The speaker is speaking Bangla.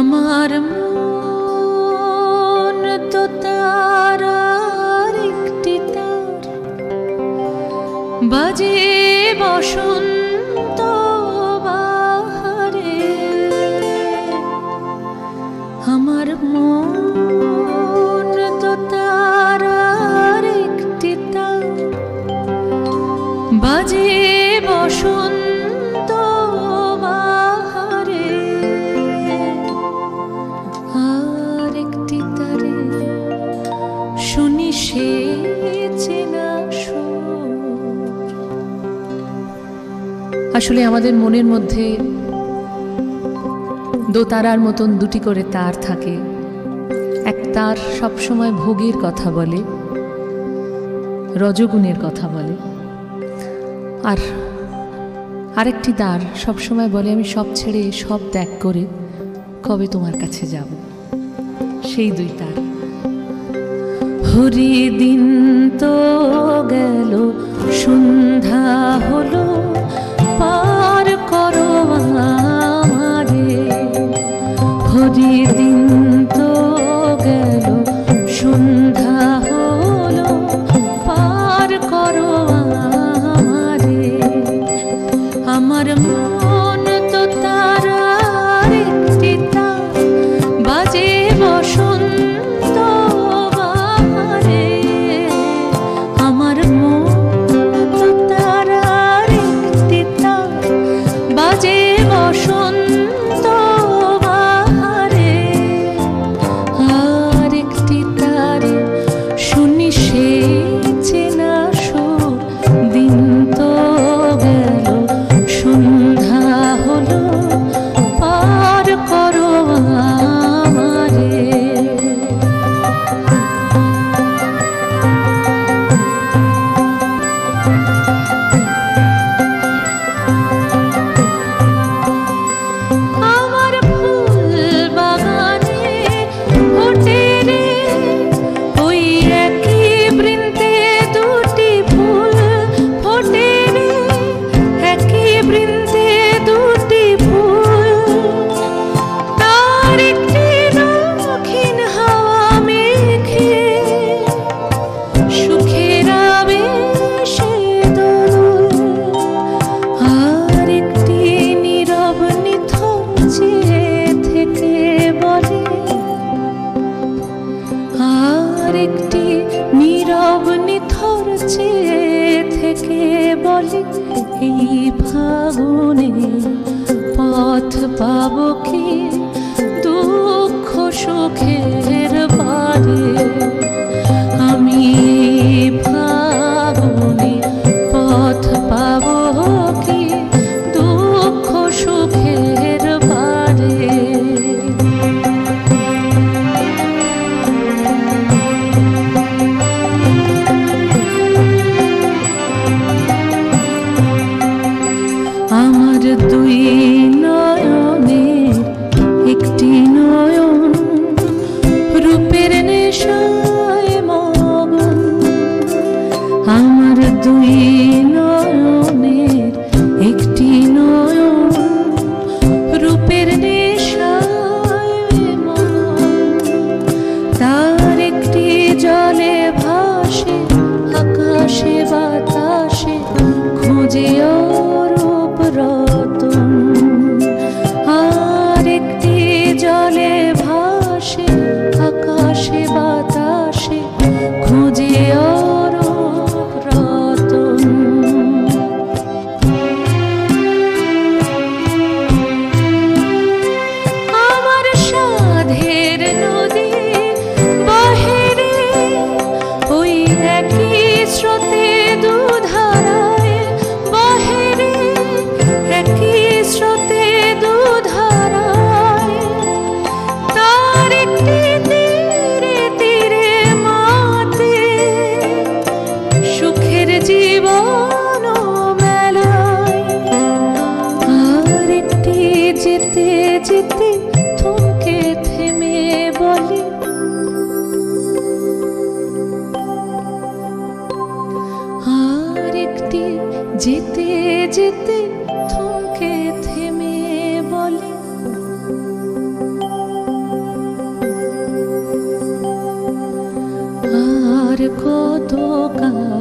আমার মন তো তার একটি তার, বাজে বসন্ত বাহারে। আমার মন তো তার একটি তার, বাজে বসন্ত বাহারে। আর একটি তারে শুনি সে চেনা সুর। আসলে আমাদের মনের মধ্যে দোতারার মতন দুটি করে তার থাকে। এক তার সবসময় ভোগের কথা বলে, রজগুণের কথা বলে, আর আরেকটি তার সবসময় বলে আমি সব ছেড়ে সব ত্যাগ করে কবে তোমার কাছে যাব। সেই দুই তার। হরি দিন তো গেল, সন্ধ্যা হলো, পার করো আমারে। হরি দিন তো গেল, সন্ধ্যা হলো, পার করো আমারে। আমার মন তো তার একটি তার, বাজে বসন্ত বাহারে। আমার মন তো তার একটি তার, বাজে বসন্ত বাহারে। আর একটি তারে শুনি সে চেনা সুর। দিন তো গেল, সন্ধ্যা হলো, পার করো আমারে। আমার ফুল বাগানে ফোটে রে, ওই একই বৃন্তে দুটি ফুল ফোটে রে, একই বৃন্তে দুটি ফুল। তার একটি দক্ষিণ হাওয়া মেঘে, সুখের আবেশে দোল। আর একটি নীরব নিথর চেয়ে থেকে বলে, আর একটি নীরব নিথর চেয়ে থেকে বলে, এই ফাগুনে পথ পাবো কি দুঃখ সুখের বারে। আমি ফাগুনে পথ পাবো কি দুঃখ সুখের বারে। আমার দুই নয়নের একটি নয়ন, রূপের নেশায় মগন। আমার দুই নয়নের একটি নয়ন, রূপের নেশায় মগন। তার একটি জলে ভাসে, আকাশে বাতাসে খুঁজে অরূপ রতন। আর একটি জলে ভাসে, আকাশে বাতাসে খুঁজে অরূপ রতন। আমার সাধের নদী বহে রে, ওই একই স্রোতে দুধারায় বহে রে, একই স্রোতে দুধারায়। তার একটি তীরে তীরে মাতে, সুখের জীবন মেলায়। আর একটি যেতে যেতে থমকে থেমে বলে, আর একটি যেতে যেতে থমকে থেমে বলে, কত কাল